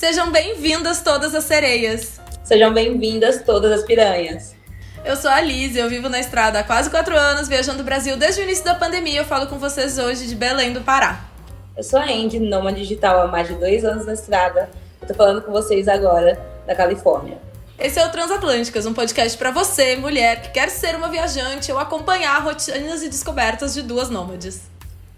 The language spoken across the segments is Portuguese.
Sejam bem-vindas todas as sereias. Sejam bem-vindas todas as piranhas. Eu sou a Liz, eu vivo na estrada há quase 4 anos, viajando o Brasil desde o início da pandemia. Eu falo com vocês hoje de Belém do Pará. Eu sou a Andy, nômade digital há mais de 2 anos na estrada. Eu tô falando com vocês agora da Califórnia. Esse é o Transatlânticas, um podcast pra você, mulher, que quer ser uma viajante ou acompanhar rotinas e descobertas de 2 nômades.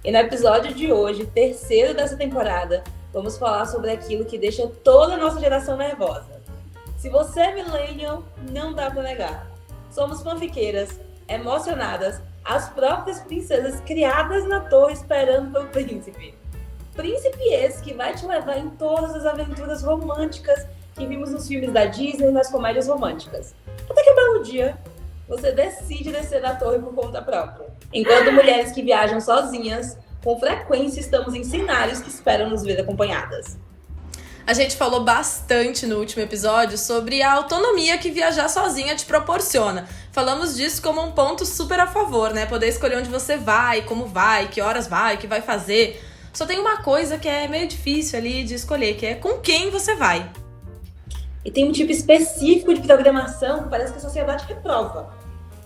E no episódio de hoje, terceiro dessa temporada, vamos falar sobre aquilo que deixa toda a nossa geração nervosa. Se você é millennial, não dá pra negar. Somos fanfiqueiras, emocionadas, as próprias princesas criadas na torre esperando pelo príncipe. Príncipe esse que vai te levar em todas as aventuras românticas que vimos nos filmes da Disney e nas comédias românticas. Até que um belo dia, você decide descer da torre por conta própria. Enquanto mulheres que viajam sozinhas, com frequência estamos em cenários que esperam nos ver acompanhadas. A gente falou bastante no último episódio sobre a autonomia que viajar sozinha te proporciona. Falamos disso como um ponto super a favor, né? Poder escolher onde você vai, como vai, que horas vai, o que vai fazer. Só tem uma coisa que é meio difícil ali de escolher, que é com quem você vai. E tem um tipo específico de programação que parece que a sociedade reprova,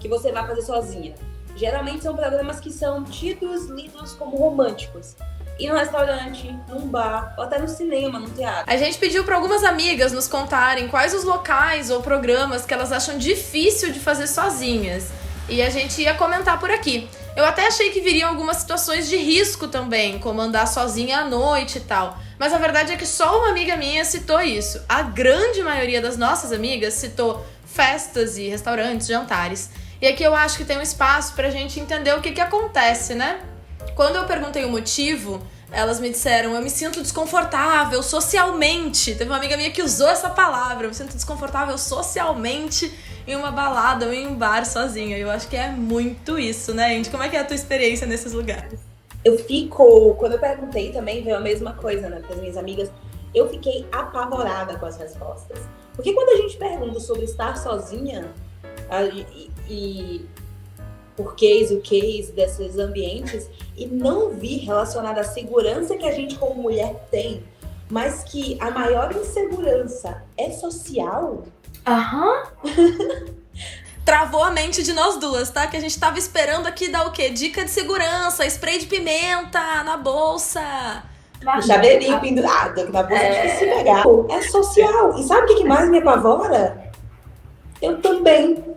que você vai fazer sozinha. Geralmente são programas que são lidos como românticos. Ir num restaurante, num bar, ou até no cinema, no teatro. A gente pediu para algumas amigas nos contarem quais os locais ou programas que elas acham difícil de fazer sozinhas. E a gente ia comentar por aqui. Eu até achei que viriam algumas situações de risco também, como andar sozinha à noite e tal. Mas a verdade é que só uma amiga minha citou isso. A grande maioria das nossas amigas citou festas e restaurantes, jantares. E aqui eu acho que tem um espaço pra gente entender o que acontece, né? Quando eu perguntei o motivo, elas me disseram: eu me sinto desconfortável socialmente. Teve uma amiga minha que usou essa palavra. Eu me sinto desconfortável socialmente em uma balada ou em um bar sozinha. Eu acho que é muito isso, né, Andy? Como é que é a tua experiência nesses lugares? Quando eu perguntei também, veio a mesma coisa, né, para as minhas amigas. Eu fiquei apavorada com as respostas. Porque quando a gente pergunta sobre estar sozinha e porquês e o quês desses ambientes, e não vi relacionado à segurança que a gente como mulher tem, mas que a maior insegurança é social. Travou a mente de nós duas, tá? Que a gente tava esperando aqui dar o quê? Dica de segurança, spray de pimenta na bolsa. O chaveirinho pendurado, que na bolsa é difícil pegar. É social. E sabe o que mais me apavora? Eu também.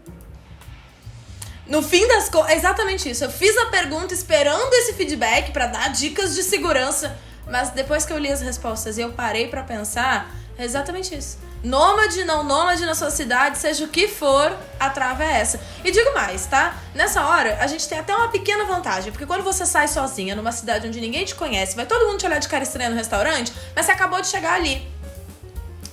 No fim das contas, é exatamente isso. Eu fiz a pergunta esperando esse feedback pra dar dicas de segurança, mas depois que eu li as respostas e eu parei pra pensar, é exatamente isso. Nômade, não nômade na sua cidade, seja o que for, a trava é essa. E digo mais, tá? Nessa hora, a gente tem até uma pequena vantagem, porque quando você sai sozinha numa cidade onde ninguém te conhece, vai todo mundo te olhar de cara estranha no restaurante, mas você acabou de chegar ali.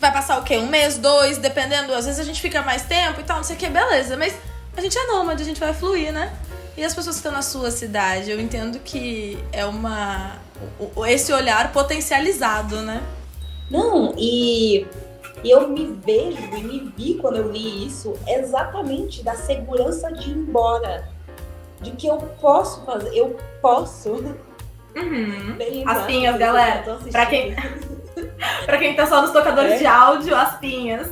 Vai passar o quê? 1 mês, 2, dependendo, às vezes a gente fica mais tempo e tal, não sei o que, beleza, mas a gente é nômade, a gente vai fluir, né? E as pessoas que estão na sua cidade, eu entendo que é esse olhar potencializado, né? Não, e eu me vejo e me vi quando eu li isso exatamente da segurança de ir embora. De que eu posso fazer, eu posso. Aspinhas, galera. Pra quem tá só nos tocadores de áudio, aspinhas.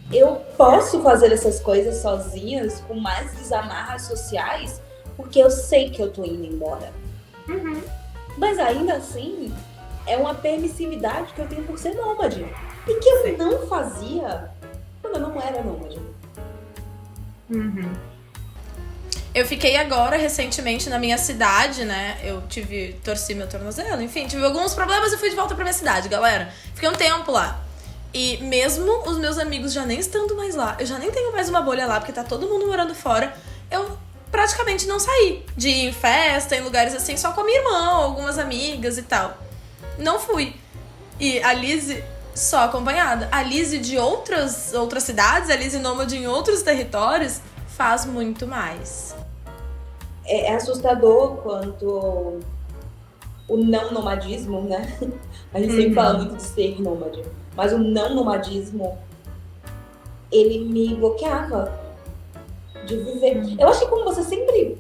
Eu posso fazer essas coisas sozinhas, com mais desamarras sociais, porque eu sei que eu tô indo embora. Mas ainda assim, é uma permissividade que eu tenho por ser nômade. E que eu não fazia quando eu não era nômade. Eu fiquei agora, recentemente, na minha cidade, né? Eu torci meu tornozelo, enfim, tive alguns problemas e fui de volta pra minha cidade, galera. Fiquei um tempo lá. E mesmo os meus amigos já nem estando mais lá, eu já nem tenho mais uma bolha lá, porque tá todo mundo morando fora, eu praticamente não saí de ir em festa, em lugares assim, só com a minha irmã, algumas amigas e tal. Não fui. E a Liz só acompanhada. A Liz de outras cidades, a Liz nômade em outros territórios, faz muito mais. É assustador quanto o não nomadismo, né? A gente sempre fala muito de ser nômade. Mas o não nomadismo, ele me bloqueava de viver. Eu acho que como você sempre...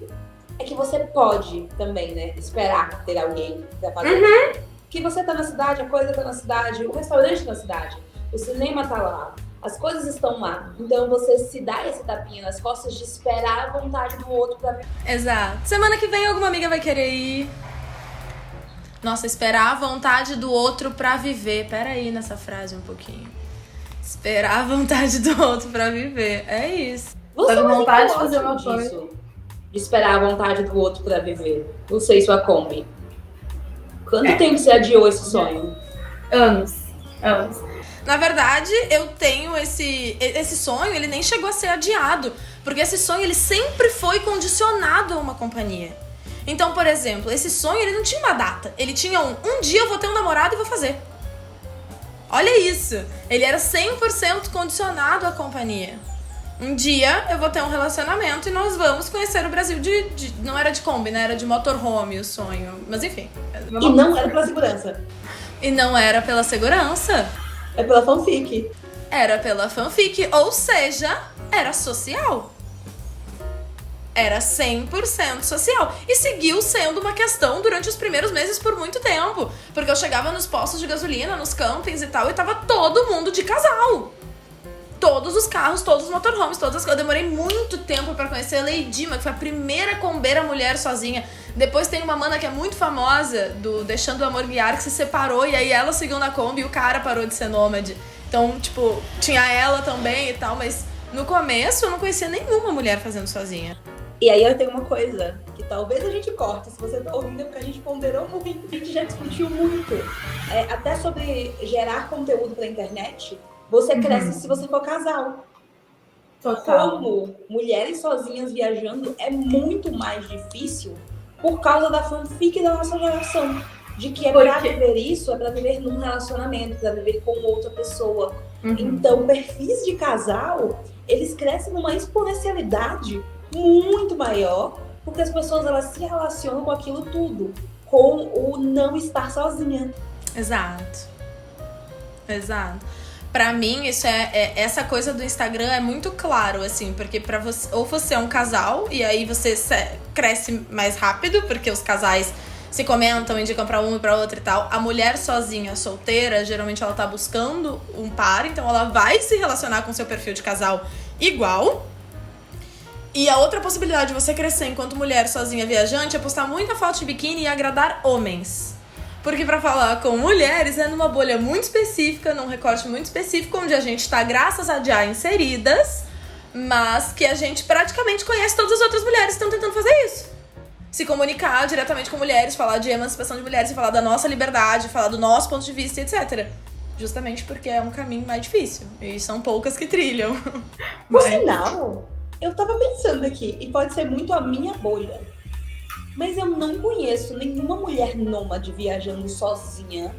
É que você pode também, né? Esperar ter alguém pra fazer. Que você tá na cidade, a coisa tá na cidade, o restaurante tá na cidade, o cinema tá lá, as coisas estão lá. Então você se dá esse tapinha nas costas de esperar a vontade do outro pra... Exato. Semana que vem alguma amiga vai querer ir. Nossa, esperar a vontade do outro pra viver. Pera aí nessa frase um pouquinho. Esperar a vontade do outro pra viver. É isso. Você Tá com não vontade de gosta fazer uma disso, coisa. de esperar a vontade do outro pra viver. Não sei se a Kombi. Quanto tempo você adiou esse sonho? Anos. Na verdade, eu tenho esse sonho, ele nem chegou a ser adiado. Porque esse sonho, ele sempre foi condicionado a uma companhia. Então, por exemplo, esse sonho, ele não tinha uma data. Ele tinha um dia eu vou ter um namorado e vou fazer. Olha isso. Ele era 100% condicionado à companhia. Um dia eu vou ter um relacionamento e nós vamos conhecer o Brasil não era de Kombi, né? Era de motorhome o sonho. Mas enfim. E não era pela segurança. E não era pela segurança. É pela fanfic. Era pela fanfic. Ou seja, era social. Era 100% social. E seguiu sendo uma questão durante os primeiros meses por muito tempo. Porque eu chegava nos postos de gasolina, nos campings e tal, e tava todo mundo de casal. Todos os carros, todos os motorhomes, todas as coisas. Eu demorei muito tempo pra conhecer a Lady Dima, que foi a primeira combeira mulher sozinha. Depois tem uma mana que é muito famosa, do Deixando o Amor Guiar, que se separou e aí ela seguiu na Kombi e o cara parou de ser nômade. Então, tipo, tinha ela também e tal, mas no começo eu não conhecia nenhuma mulher fazendo sozinha. E aí eu tenho uma coisa que talvez a gente corte, se você tá ouvindo, porque a gente ponderou muito, a gente já discutiu muito. Até sobre gerar conteúdo pra internet, você cresce se você for casal. Total. Como mulheres sozinhas viajando é muito mais difícil por causa da fanfic da nossa geração. De que pra viver isso, é pra viver num relacionamento, pra viver com outra pessoa. Então, perfis de casal, eles crescem numa exponencialidade muito maior, porque as pessoas elas se relacionam com aquilo tudo, com o não estar sozinha. Exato. Pra mim, isso essa coisa do Instagram é muito claro, assim, porque pra você, ou você é um casal, e aí você cresce mais rápido, porque os casais se comentam, indicam pra um e pra outro e tal. A mulher sozinha, solteira, geralmente ela tá buscando um par, então ela vai se relacionar com seu perfil de casal igual. E a outra possibilidade de você crescer enquanto mulher sozinha viajante é postar muita foto de biquíni e agradar homens. Porque pra falar com mulheres é numa bolha muito específica, num recorte muito específico, onde a gente tá, graças a já, inseridas, mas que a gente praticamente conhece todas as outras mulheres que estão tentando fazer isso. Se comunicar diretamente com mulheres, falar de emancipação de mulheres, falar da nossa liberdade, falar do nosso ponto de vista, etc. Justamente porque é um caminho mais difícil. E são poucas que trilham. Por sinal, eu tava pensando aqui, e pode ser muito a minha bolha, mas eu não conheço nenhuma mulher nômade viajando sozinha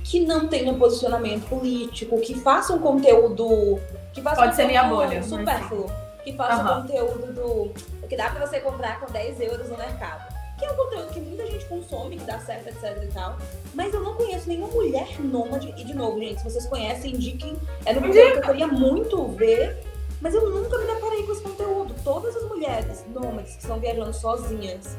que não tenha posicionamento político, que faça um conteúdo... Que faça Pode ser minha bolha. Supérfluo. Que faça conteúdo do que dá pra você comprar com 10 euros no mercado. Que é um conteúdo que muita gente consome, que dá certo, etc e tal. Mas eu não conheço nenhuma mulher nômade. E de novo, gente, se vocês conhecem, indiquem. É no conteúdo que eu queria muito ver. Mas eu nunca me deparei com esse conteúdo. Todas as mulheres nômades que estão viajando sozinhas,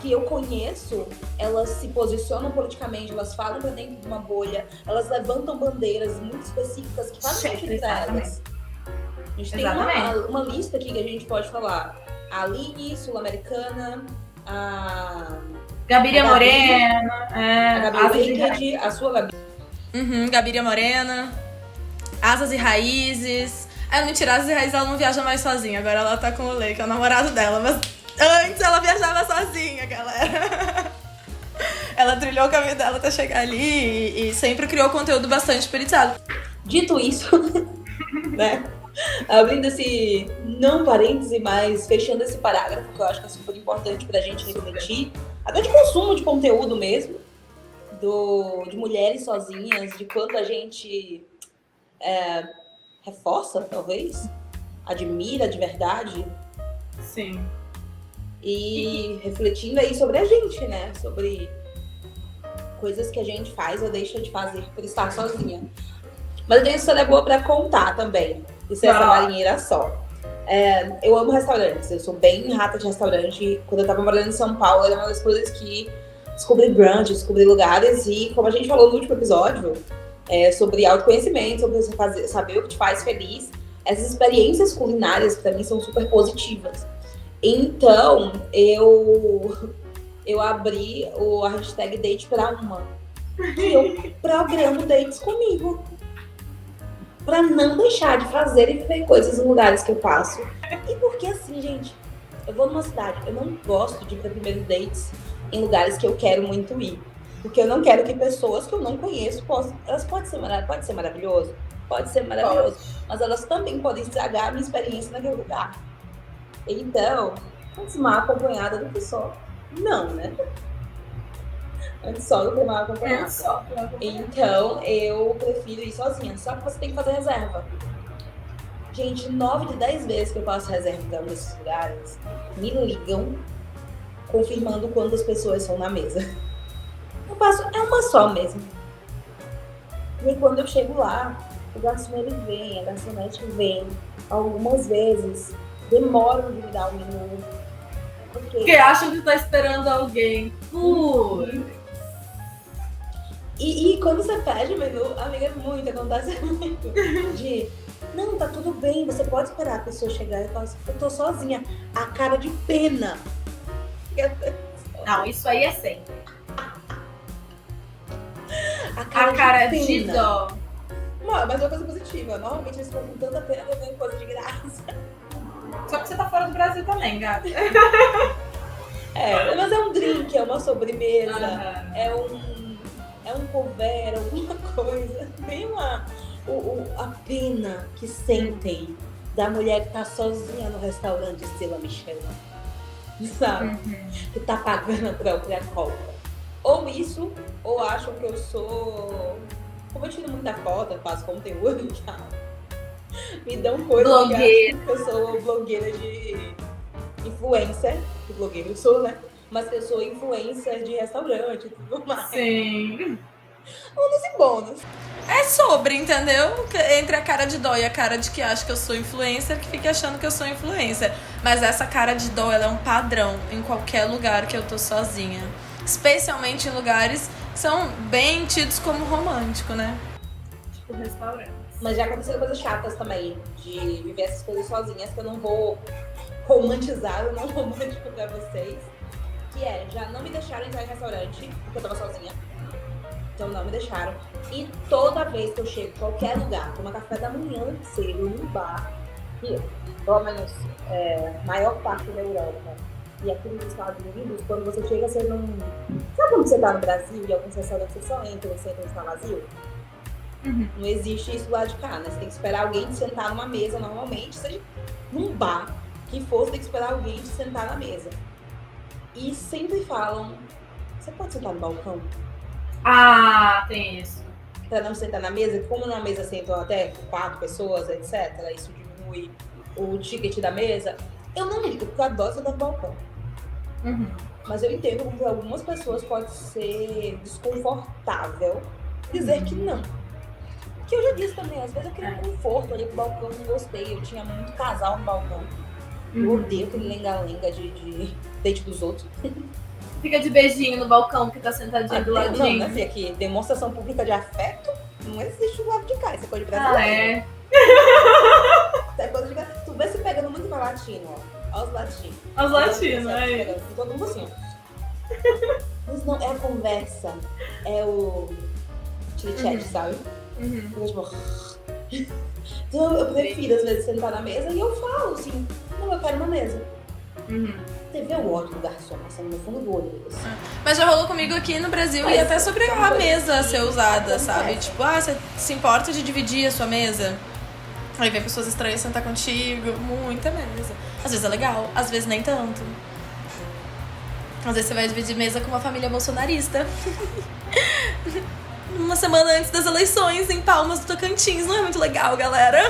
que eu conheço, elas se posicionam politicamente, elas falam pra dentro de uma bolha, elas levantam bandeiras muito específicas que fazem sentido pra elas. A gente tem uma lista aqui que a gente pode falar. A Aline, sul-americana, a Gabiria Morena, a Gabi Wicked, a sua Gabi. Gabiria Morena, Asas e Raízes. Mentira, Asas e Raízes ela não viaja mais sozinha, agora ela tá com o Lei, que é o namorado dela, mas antes ela viajava sozinha, galera. Ela trilhou o caminho dela até chegar ali e sempre criou conteúdo bastante politizado. Dito isso, né? Abrindo esse não parêntese, mas fechando esse parágrafo, que eu acho que é super importante pra gente refletir, até de consumo de conteúdo mesmo, de mulheres sozinhas, de quanto a gente reforça, talvez, admira de verdade. Sim. E refletindo aí sobre a gente, né? Sobre coisas que a gente faz ou deixa de fazer por estar sozinha. Mas eu tenho história boa pra contar também. Isso é essa marinheira só. Eu amo restaurantes, eu sou bem rata de restaurante. Quando eu tava morando em São Paulo, era uma das coisas que descobrir brunch, descobrir lugares. E como a gente falou no último episódio, sobre autoconhecimento, sobre você saber o que te faz feliz, essas experiências culinárias pra mim são super positivas. Então, eu abri a hashtag Date pra uma. E eu programo dates comigo. Pra não deixar de fazer e viver coisas em lugares que eu passo. E porque assim, gente, eu vou numa cidade, eu não gosto de ir pra primeiros dates em lugares que eu quero muito ir. Porque eu não quero que pessoas que eu não conheço possam. Elas pode ser maravilhoso, mas elas também podem estragar a minha experiência naquele lugar. Então, antes mal acompanhada do que só. Não, né? Antes só do que mal acompanhada. Então, eu prefiro ir sozinha. Só que você tem que fazer reserva. Gente, 9 de 10 vezes que eu faço reserva nesses lugares, me ligam confirmando quantas pessoas são na mesa. Eu faço, é uma só mesmo. E aí, quando eu chego lá, o garçom ele vem, a garçonete vem. Algumas vezes demoram de me dar o menu. Porque acham que tá esperando alguém. E quando você pede o menu, amiga, acontece muito. De, não, tá tudo bem, você pode esperar a pessoa chegar e falar assim, eu tô sozinha. A cara de pena. Não, isso aí é sempre. A A cara de dó. Mas é uma coisa positiva. Normalmente eles ficam com tanta pena ganhando coisa de graça. Só que você tá fora do Brasil também, gata. Mas é um drink, é uma sobremesa, Uhum. é um couvert, alguma coisa. Tem a pena que sentem da mulher que tá sozinha no restaurante estilo Michelin. Sabe? Uhum. Que tá pagando a própria conta. Ou isso, ou acham que eu sou... Como eu tiro muita foto, faço conteúdo e tal. Me dão coisa Blogueira. que eu sou blogueira de influencer. Que blogueira eu sou, né? Mas que eu sou influencer de restaurante e tudo mais. Sim. Ônus e bônus. É sobre, entendeu? Entre a cara de dó e a cara de que acha que eu sou influencer, que fica achando que eu sou influencer. Mas essa cara de dó, ela é um padrão em qualquer lugar que eu tô sozinha. Especialmente em lugares que são bem tidos como romântico, né? Tipo restaurante. Mas já aconteceram coisas chatas também, de viver essas coisas sozinhas, que eu não vou romantizar o não romântico pra vocês. Que já não me deixaram entrar em restaurante, porque eu tava sozinha. Então não me deixaram. E toda vez que eu chego em qualquer lugar, tomar café da manhã cedo, num bar, que pelo menos maior parte da Europa, e aqui nos Estados Unidos, quando você chega, você não... Sabe quando você tá no Brasil e alguns restaurantes você só entra e senta e está vazio? Uhum. Não existe isso lá de cá, né? Você tem que esperar alguém te sentar numa mesa, normalmente, seja num bar que for, você tem que esperar alguém te sentar na mesa. E sempre falam, você pode sentar no balcão? Ah, tem isso. Pra não sentar na mesa, como numa mesa sentam até 4 pessoas, etc. Isso diminui o ticket da mesa. Eu não ligo, porque eu adoro sentar no balcão. Uhum. Mas eu entendo que para algumas pessoas pode ser desconfortável dizer que não. Que eu já disse também, às vezes eu queria conforto ali pro balcão, não gostei. Eu tinha muito casal no balcão. Eu odeio aquele lenga-lenga de date dos outros. Fica de beijinho no balcão que tá sentadinho do Não, ladinho. né, filha, aqui, demonstração pública de afeto não existe do lado de cá. Isso é coisa de Ah, brasileiro. é. Isso é coisa de... Tu vê se pegando muito pra latino, ó. Olha os latinos. Os latinos, Olha, aí. pegando todo mundo assim, ó. Mas não, é a conversa. É o chit-chat, sabe? Uhum. Eu, tipo... Então eu prefiro, às vezes, sentar na mesa e eu falo assim, não, eu quero uma mesa. Uhum. Você vê o ódio do garçom passando no fundo do olho. Assim. Mas já rolou comigo aqui no Brasil e até sobre a mesa ser usada, sabe? Tipo, você se importa de dividir a sua mesa? Aí vem pessoas estranhas sentar contigo, muita mesa. Às vezes é legal, às vezes nem tanto. Às vezes você vai dividir mesa com uma família bolsonarista. Uma semana antes das eleições, em Palmas do Tocantins. Não é muito legal, galera.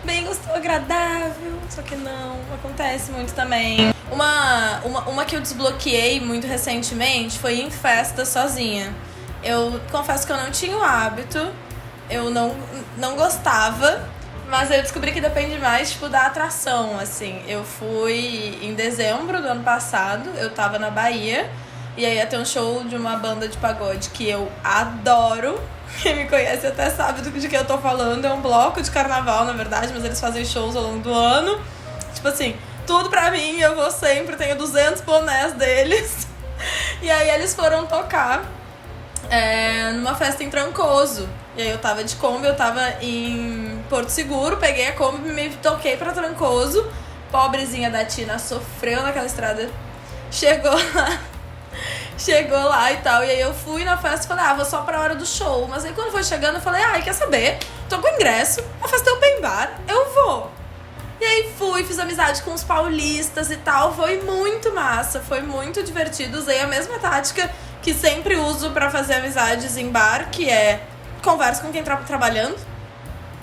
Bem gostoso, agradável. Só que não, acontece muito também. Uma que eu desbloqueei muito recentemente foi em festa sozinha. Eu confesso que eu não tinha o hábito. Eu não gostava. Mas eu descobri que depende mais, tipo, da atração, assim. Eu fui em dezembro do ano passado. Eu tava na Bahia. E aí ia ter um show de uma banda de pagode que eu adoro. Quem me conhece até sabe de que eu tô falando. É um bloco de carnaval, na verdade, mas eles fazem shows ao longo do ano. Tipo assim, tudo pra mim, eu vou sempre, tenho 200 bonés deles. E aí eles foram tocar numa festa em Trancoso. E aí eu tava de Kombi, eu tava em Porto Seguro, peguei a Kombi e me toquei pra Trancoso. Pobrezinha da Tina sofreu naquela estrada. Chegou lá e tal, e aí eu fui na festa e falei, vou só pra hora do show. Mas aí quando foi chegando eu falei, quer saber? Tô com ingresso, a festa é open bar, eu vou. E aí fui, fiz amizade com os paulistas e tal, foi muito massa, foi muito divertido. Usei a mesma tática que sempre uso pra fazer amizades em bar, que é conversa com quem tá trabalhando,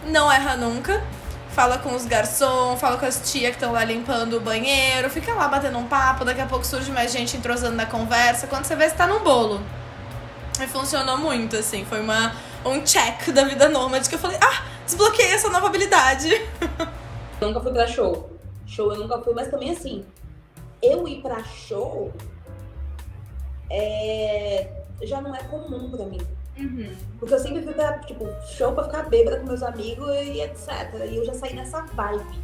não erra nunca. Fala com os garçons, fala com as tias que estão lá limpando o banheiro, fica lá batendo um papo, daqui a pouco surge mais gente entrosando na conversa, quando você vê, você tá no bolo. E funcionou muito, assim, foi um check da vida nômade que eu falei, desbloqueei essa nova habilidade. Eu nunca fui pra show. Show eu nunca fui, mas também assim, eu ir pra show já não é comum pra mim. Uhum. Porque eu sempre fui pra, show pra ficar bêbada com meus amigos e etc. E eu já saí nessa vibe.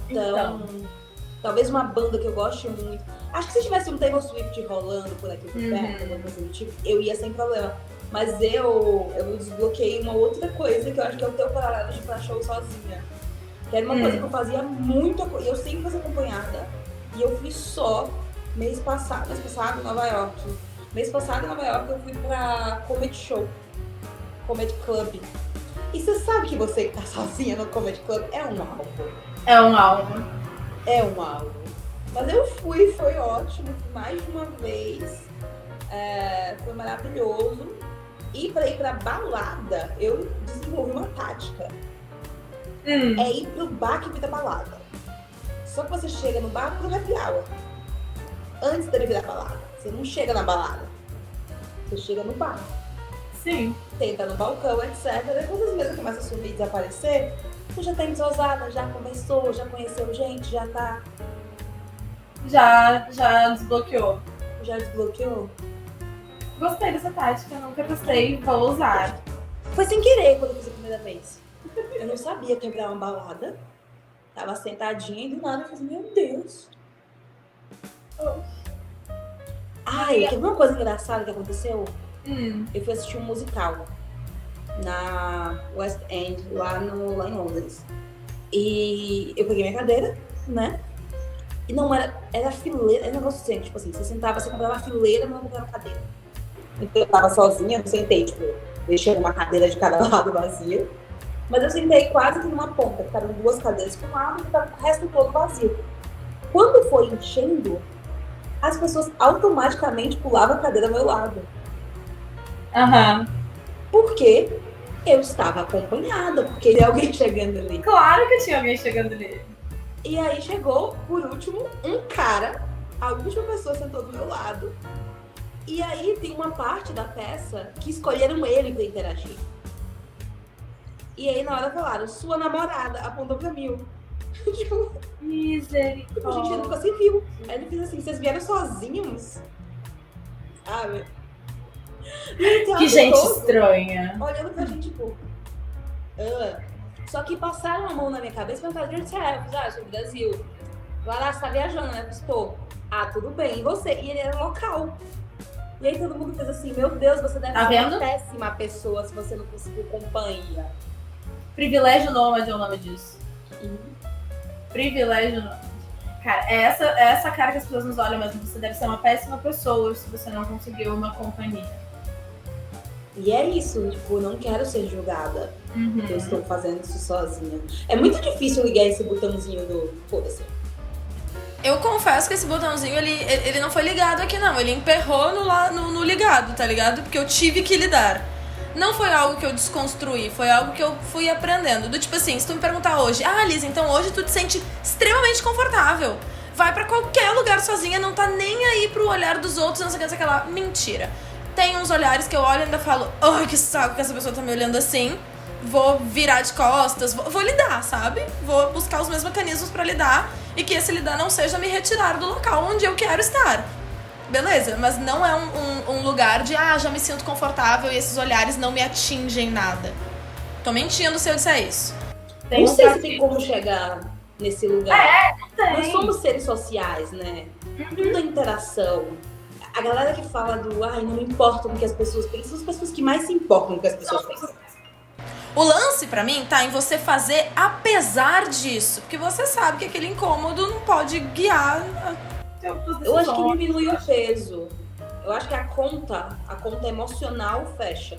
Então, talvez uma banda que eu goste muito. Acho que se tivesse um Taylor Swift rolando por aqui por perto, alguma coisa do tipo, eu ia sem problema. Mas eu desbloqueei uma outra coisa que eu acho que é o teu paralelo de ir pra show sozinha. Que era uma coisa que eu fazia muito, e eu sempre fui acompanhada. E eu fui só mês passado em Nova York. Mês passado em Nova York eu fui pra Comedy Show, Comedy Club. E você sabe que você que tá sozinha no Comedy Club é um alvo. É um alvo. É um alvo. Mas eu fui, foi ótimo, mais de uma vez. Foi maravilhoso. E pra ir pra balada, eu desenvolvi uma tática. É ir pro bar que vira balada. Só que você chega no bar pro happy hour. Antes dele virar balada. Você não chega na balada. Você chega no bar. Sim. Tenta no balcão, etc. Depois as mesas começam a sumir e desaparecer. Você já tá entrosada, já conversou, já conheceu gente, já tá... Já desbloqueou. Já desbloqueou? Gostei dessa tática, nunca testei, vou usar. Foi sem querer quando eu fiz a primeira vez. Eu não sabia que ia virar uma balada. Tava sentadinha e do nada eu falei, meu Deus. Quer ver uma coisa engraçada que aconteceu? Eu fui assistir um musical na West End, lá em Londres. E eu peguei minha cadeira, né? E não era fileira, era um negócio assim, tipo assim, você sentava, você comprava fileira, mas não comprava cadeira. Então eu tava sozinha, eu sentei, deixei uma cadeira de cada lado vazia. Mas eu sentei quase que numa ponta, ficaram 2 cadeiras para um lado e o resto todo vazio. Quando foi enchendo, as pessoas automaticamente pulavam a cadeira ao meu lado. Porque eu estava acompanhada, porque tinha alguém chegando ali. Claro que tinha alguém chegando ali. E aí chegou, por último, um cara, a última pessoa sentou do meu lado. E aí tem uma parte da peça que escolheram ele para interagir. E aí na hora falaram, sua namorada apontou pra mim. Misericórdia. A gente nunca se viu. Aí ele fez assim, vocês vieram sozinhos? Sabe? Que gente estranha. Olhando pra gente, Só que passaram a mão na minha cabeça e perguntaram, de onde você é? Eu fiz, sou do Brasil. Vai lá, você tá viajando, né? Eu estou. Tudo bem. E você? E ele era local. E aí todo mundo fez assim, meu Deus, você deve ser uma péssima pessoa se você não conseguiu companhia. Privilégio nômade é o nome disso. Privilégio nômade. Cara, é essa cara que as pessoas nos olham mesmo. Você deve ser uma péssima pessoa se você não conseguiu uma companhia. E é isso, eu não quero ser julgada. Eu estou fazendo isso sozinha. É muito difícil ligar esse botãozinho do foda-se. Eu confesso que esse botãozinho, ele não foi ligado aqui, não. Ele emperrou no ligado, tá ligado? Porque eu tive que lidar. Não foi algo que eu desconstruí, foi algo que eu fui aprendendo. Do tipo assim, se tu me perguntar hoje, Liz, então hoje tu te sente extremamente confortável. Vai pra qualquer lugar sozinha, não tá nem aí pro olhar dos outros, não sei o que, não sei o que lá. Mentira. Tem uns olhares que eu olho e ainda falo, ai, que saco que essa pessoa tá me olhando assim. Vou virar de costas, vou lidar, sabe? Vou buscar os meus mecanismos pra lidar e que esse lidar não seja me retirar do local onde eu quero estar. beleza, mas não é um lugar de, já me sinto confortável e esses olhares não me atingem nada. Tô mentindo se eu disser isso. Não sei se tem como chegar nesse lugar. Tem. Nós somos seres sociais, né? Tudo é interação. A galera que fala do, não importa o que as pessoas pensam, são as pessoas que mais se importam com o que as pessoas pensam. O lance, pra mim, tá em você fazer apesar disso. Porque você sabe que aquele incômodo não pode guiar. Eu acho que diminui o peso. Eu acho que a conta emocional fecha.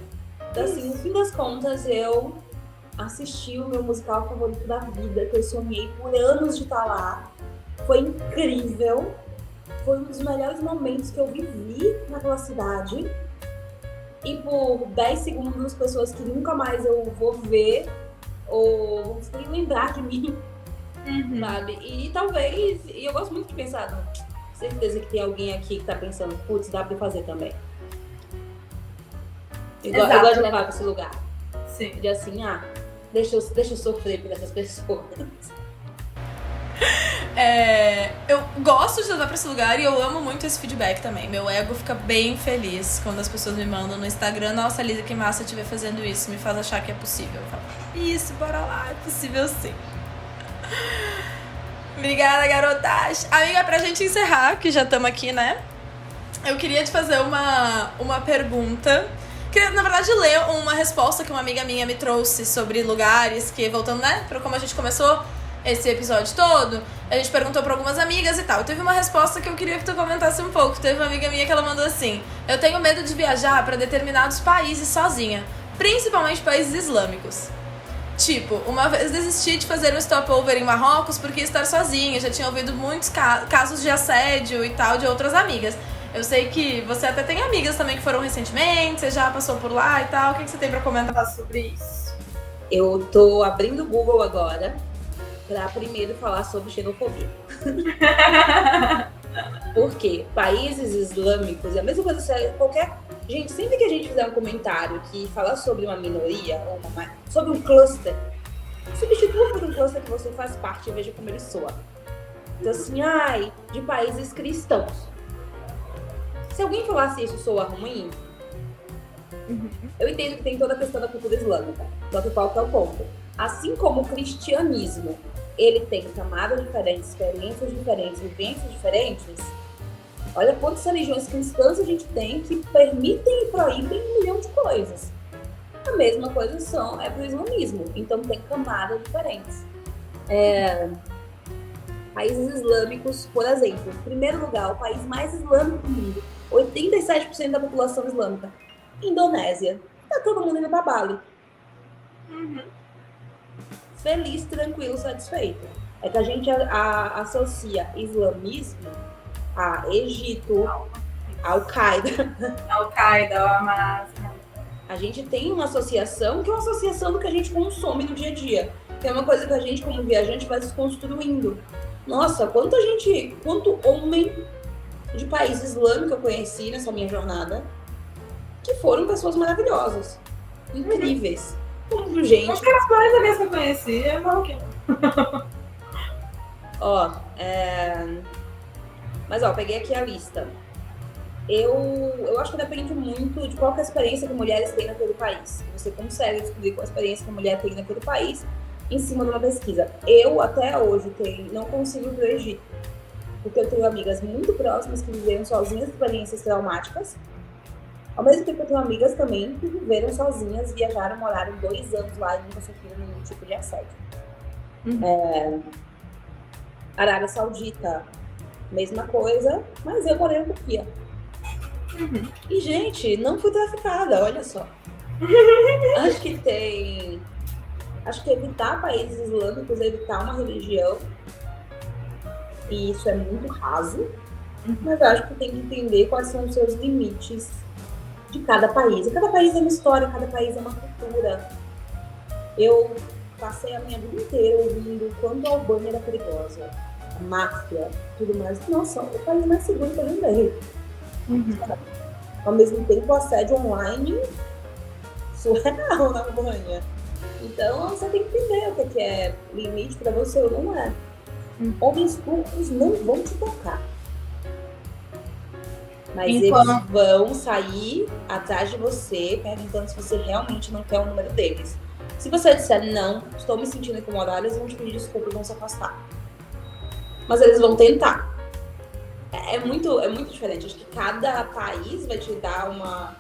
Então, assim, no fim das contas, eu assisti o meu musical favorito da vida, que eu sonhei por anos de estar lá. Foi incrível. Foi um dos melhores momentos que eu vivi naquela cidade. E por 10 segundos, pessoas que nunca mais eu vou ver ou vão conseguir lembrar de mim, sabe? E talvez, e eu gosto muito de pensar, certeza que tem alguém aqui que tá pensando, putz, dá pra fazer também. Eu gosto de levar pra esse lugar. Sim. De assim, deixa eu sofrer por essas pessoas. Eu gosto de levar pra esse lugar e eu amo muito esse feedback também. Meu ego fica bem feliz quando as pessoas me mandam no Instagram: nossa, Lisa, que massa estiver fazendo isso. Me faz achar que é possível. Eu falo, isso, bora lá, é possível sim. Obrigada, garotas. Amiga, pra gente encerrar, que já estamos aqui, né? Eu queria te fazer uma pergunta. Queria, na verdade, ler uma resposta que uma amiga minha me trouxe sobre lugares que, voltando, né, pra como a gente começou esse episódio todo, a gente perguntou pra algumas amigas e tal. E teve uma resposta que eu queria que tu comentasse um pouco. Teve uma amiga minha que ela mandou assim: eu tenho medo de viajar pra determinados países sozinha, principalmente países islâmicos. Tipo, uma vez desisti de fazer um stopover em Marrocos porque ia estar sozinha. Já tinha ouvido muitos casos de assédio e tal de outras amigas. Eu sei que você até tem amigas também que foram recentemente, você já passou por lá e tal. O que você tem pra comentar sobre isso? Eu tô abrindo o Google agora pra primeiro falar sobre xenofobia. Porque países islâmicos é a mesma coisa, qualquer... Gente, sempre que a gente fizer um comentário que fala sobre uma minoria, ou sobre um cluster, substitua por um cluster que você faz parte e veja como ele soa. Então assim, de países cristãos. Se alguém falasse isso soa ruim, eu entendo que tem toda a questão da cultura islâmica. Só que qual que é o ponto? Assim como o cristianismo, ele tem camadas diferentes, experiências diferentes, vivências diferentes. Olha quantas religiões cristãs a gente tem que permitem e proíbem 1 milhão de coisas. A mesma coisa é pro islamismo. Então tem camadas diferentes. Países islâmicos, por exemplo, em primeiro lugar, o país mais islâmico do mundo, 87% da população islâmica. Indonésia. Tá todo mundo indo pra Bali. Feliz, tranquilo, satisfeito. É que a gente associa islamismo a Egito, Al-Qaeda. Al-Qaeda, o Hamas. A gente tem uma associação que é uma associação do que a gente consome no dia a dia. Que é uma coisa que a gente, como viajante, vai desconstruindo. Nossa, quanto homem de país islâmico eu conheci nessa minha jornada, que foram pessoas maravilhosas, incríveis. Como gente. Acho que as mais amigas que eu conheci é marroquino. Mas peguei aqui a lista. Eu acho que depende muito de qual que é a experiência que mulheres têm naquele país. Você consegue descobrir qual a experiência que a mulher tem naquele país em cima de uma pesquisa. Eu, até hoje, não consigo ir para o Egito. Porque eu tenho amigas muito próximas que viveram sozinhas experiências traumáticas. Ao mesmo tempo, eu tenho amigas também que viveram sozinhas, viajaram, moraram 2 anos lá e nunca sofreram nenhum tipo de assédio. Arábia Saudita, mesma coisa, mas eu morei na Turquia. E, gente, não fui traficada, olha só. Acho que evitar países islâmicos é evitar uma religião. E isso é muito raso. Mas eu acho que tem que entender quais são os seus limites de cada país. E cada país é uma história, cada país é uma cultura. Eu passei a minha vida inteira ouvindo o quanto a Albânia era perigosa. A máfia, tudo mais. Nossa, é o país mais seguro que eu lembrei. Ao mesmo tempo, o assédio online surreal na Albânia. Então, você tem que entender o que é limite pra você ou não é. Homens turcos não vão te tocar. Mas Enquanto- eles vão sair atrás de você, perguntando se você realmente não quer o número deles. Se você disser não, estou me sentindo incomodada, eles vão te pedir desculpa e vão se afastar. Mas eles vão tentar. É muito diferente. Acho que cada país vai te dar uma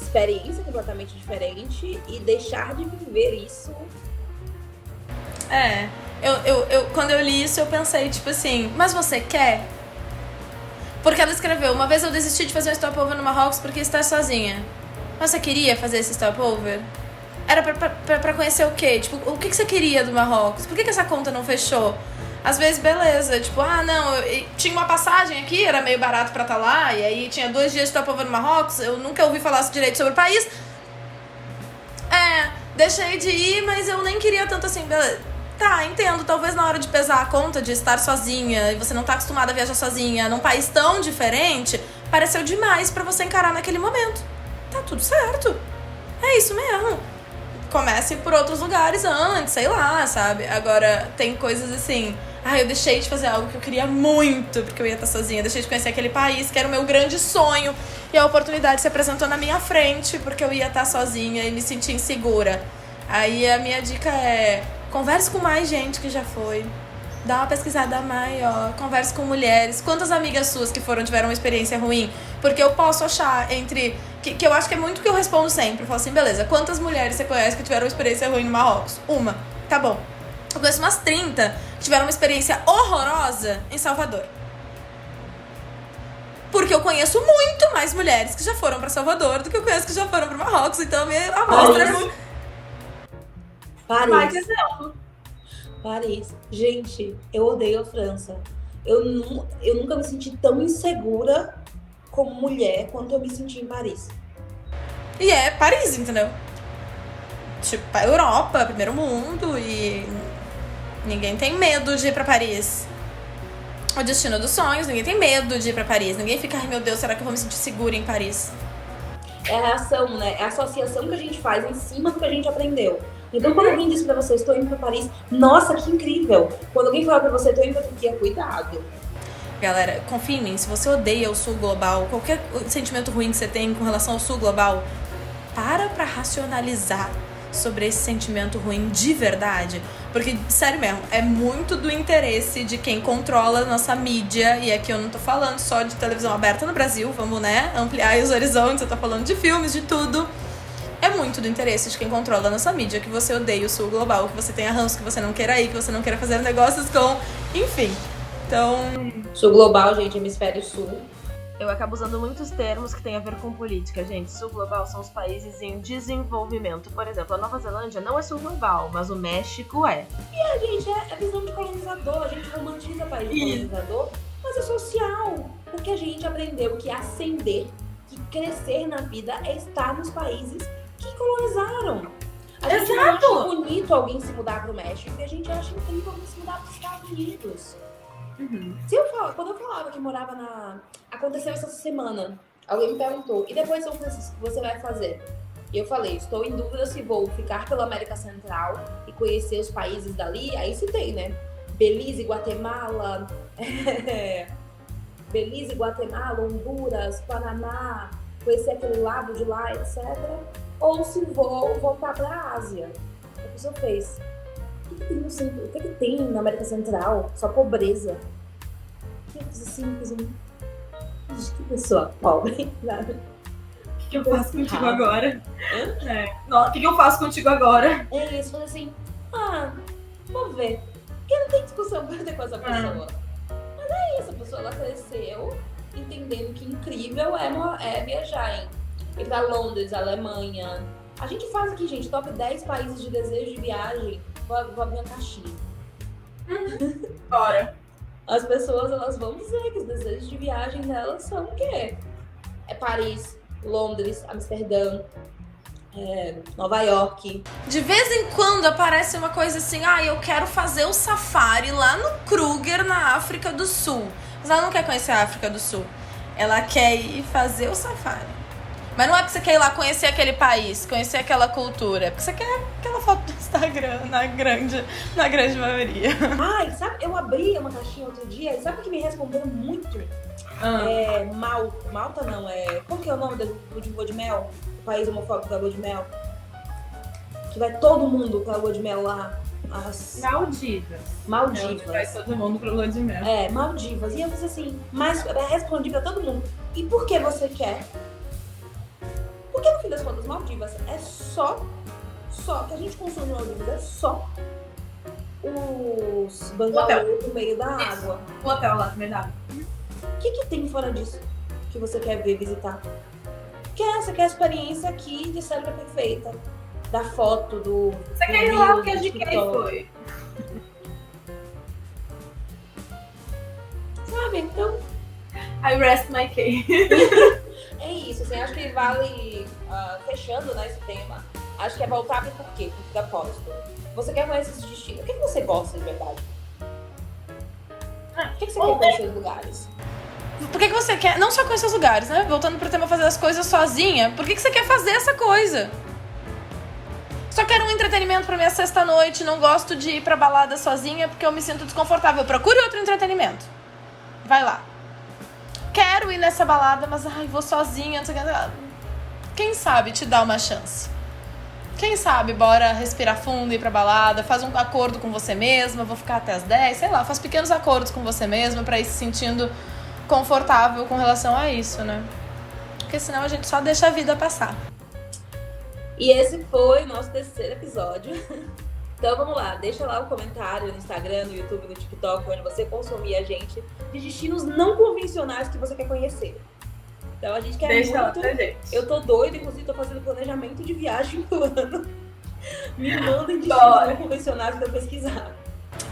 experiência completamente diferente e deixar de viver isso. Quando eu li isso, eu pensei, tipo assim, mas você quer? Porque ela escreveu, uma vez eu desisti de fazer um stopover no Marrocos porque está sozinha. Mas você queria fazer esse stopover? Era pra conhecer o quê? Tipo, o que você queria do Marrocos? Por que essa conta não fechou? Às vezes, beleza, tipo, tinha uma passagem aqui, era meio barato pra estar lá, e aí tinha 2 dias de stopover no Marrocos, eu nunca ouvi falar direito sobre o país. Deixei de ir, mas eu nem queria tanto assim, beleza. Tá, entendo, talvez na hora de pesar a conta de estar sozinha, e você não tá acostumada a viajar sozinha num país tão diferente, pareceu demais pra você encarar naquele momento. Tá tudo certo. É isso mesmo. Comece por outros lugares antes, sei lá, sabe? Agora, tem coisas assim... eu deixei de fazer algo que eu queria muito, porque eu ia estar sozinha. Deixei de conhecer aquele país, que era o meu grande sonho. E a oportunidade se apresentou na minha frente, porque eu ia estar sozinha e me sentir insegura. Aí a minha dica é... converse com mais gente que já foi. Dá uma pesquisada maior. Converse com mulheres. Quantas amigas suas que tiveram uma experiência ruim? Porque eu posso achar entre... Que eu acho que é muito o que eu respondo sempre. Eu falo assim, beleza, quantas mulheres você conhece que tiveram uma experiência ruim no Marrocos? Uma. Tá bom. Eu conheço umas 30 que tiveram uma experiência horrorosa em Salvador. Porque eu conheço muito mais mulheres que já foram pra Salvador do que eu conheço que já foram pro Marrocos. Então, a minha amostra é muito... Mais exemplo. Paris. Gente, eu odeio a França. Eu nunca me senti tão insegura como mulher quanto eu me senti em Paris. E é Paris, entendeu? Tipo, a Europa, primeiro mundo, e ninguém tem medo de ir pra Paris. O destino dos sonhos, ninguém tem medo de ir pra Paris. Ninguém fica, ai meu Deus, será que eu vou me sentir segura em Paris? É a reação, né? É a associação que a gente faz em cima do que a gente aprendeu. Então, quando alguém diz pra você, estou indo pra Paris, nossa, que incrível. Quando alguém fala pra você, estou indo pra Turquia, cuidado. Galera, confia em mim, se você odeia o sul global, qualquer sentimento ruim que você tem com relação ao sul global, pra racionalizar sobre esse sentimento ruim de verdade. Porque, sério mesmo, é muito do interesse de quem controla a nossa mídia. E aqui eu não tô falando só de televisão aberta no Brasil, vamos, né, ampliar os horizontes. Eu tô falando de filmes, de tudo. É muito do interesse de quem controla a nossa mídia que você odeie o sul global, que você tenha ranço, que você não queira ir, que você não queira fazer negócios com... Enfim, então... Sul global, gente, hemisfério sul. Eu acabo usando muitos termos que têm a ver com política, gente. Sul global são os países em desenvolvimento. Por exemplo, a Nova Zelândia não é sul global, mas o México é. E a gente é visão de colonizador, a gente romantiza o país de colonizador, mas é social. Porque a gente aprendeu que ascender, que crescer na vida é estar nos países que colonizaram. A gente não acha bonito alguém se mudar pro México e a gente acha incrível alguém se mudar pros Estados Unidos. Quando eu falava que morava aconteceu essa semana, alguém me perguntou, e depois São Francisco, o que você vai fazer? E eu falei, estou em dúvida se vou ficar pela América Central e conhecer os países dali. Aí citei, né? Belize, Guatemala, Honduras, Panamá, conhecer aquele lado de lá, etc. Ou se vou voltar para a Ásia. A pessoa fez. O que tem na América Central? Só pobreza. Eu fiz assim, que pessoa pobre, sabe? O que eu faço contigo agora? O que eu faço contigo agora? É isso, falei assim, vou ver. Porque não tem discussão pra ter com essa pessoa. Mas é isso, a pessoa ela cresceu entendendo que incrível é viajar, hein? Ir pra Londres, Alemanha. A gente faz aqui, gente, top 10 países de desejo de viagem. Vou abrir uma caixinha. Bora. As pessoas, elas vão dizer que os desejos de viagem delas são o quê? É Paris, Londres, Amsterdã, Nova York. De vez em quando aparece uma coisa assim, eu quero fazer o safari lá no Kruger, na África do Sul. Mas ela não quer conhecer a África do Sul. Ela quer ir fazer o safari. Mas não é porque você quer ir lá conhecer aquele país, conhecer aquela cultura. É porque você quer aquela foto do Instagram, na grande maioria. Ai, sabe, eu abri uma caixinha outro dia e sabe o que me respondeu muito? Malta não, qual que é o nome de lua de mel? O país homofóbico da lua de mel? Que vai todo mundo pra lua de mel lá. Maldivas. Vai todo mundo pro lua de mel. Maldivas. E eu fiz assim, mas eu respondi pra todo mundo. E por que você quer? Porque no fim das contas, Maldivas é só que a gente consome Maldivas, é só os bangalôs no meio da água. O hotel lá também dá. O que tem fora disso que você quer ver, visitar? Você quer a experiência aqui de Cérebro Perfeita. Da foto, do... Você quer ir lá porque a GK foi. Sabe, então... I rest my case. É isso, assim, acho que vale, fechando, né, esse tema, acho que é voltar pro porquê, pro propósito. Você quer conhecer esses destinos? O que você gosta de verdade? O que você quer conhecer os lugares? Por que você quer, não só conhecer os lugares, né? Voltando pro tema fazer as coisas sozinha, por que você quer fazer essa coisa? Só quero um entretenimento pra minha sexta-noite, não gosto de ir pra balada sozinha porque eu me sinto desconfortável. Procure outro entretenimento. Vai lá. Quero ir nessa balada, mas vou sozinha, não sei o que. Quem sabe te dá uma chance? Quem sabe, bora respirar fundo, ir pra balada, faz um acordo com você mesma, vou ficar até as 10, sei lá, faz pequenos acordos com você mesma pra ir se sentindo confortável com relação a isso, né? Porque senão a gente só deixa a vida passar. E esse foi o nosso terceiro episódio. Então vamos lá, deixa lá o comentário no Instagram, no YouTube, no TikTok, onde você consumir a gente, de destinos não convencionais que você quer conhecer. Então a gente quer Deixa muito... lá pra gente. Eu tô doida, inclusive tô fazendo planejamento de viagem no ano. Me mandem destinos não convencionais pra eu pesquisar.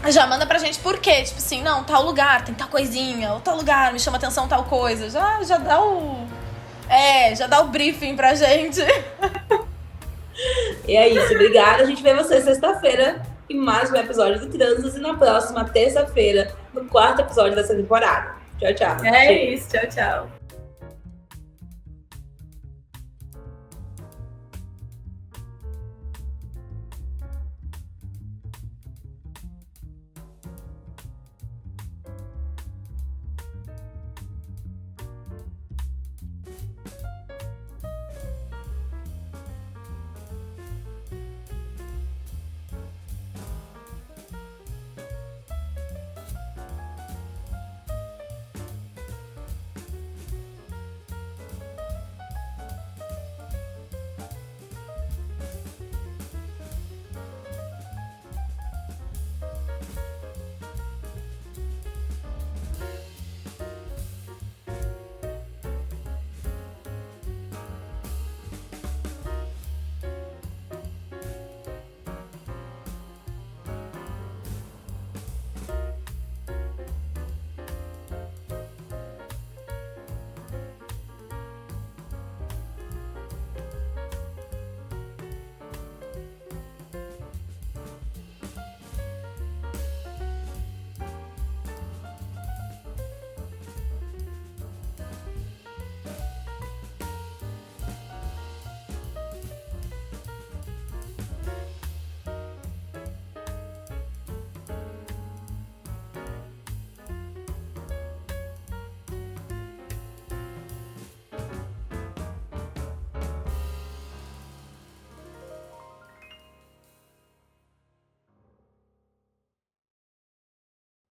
Já manda pra gente por quê? Tipo assim, não, tal lugar tem tal coisinha, ou tal lugar me chama atenção tal coisa. Já dá o... já dá o briefing pra gente. E é isso, obrigada. A gente vê você sexta-feira em mais um episódio do Trânsitos e na próxima terça-feira, no 4º episódio dessa temporada. Tchau, tchau. É isso, tchau, tchau.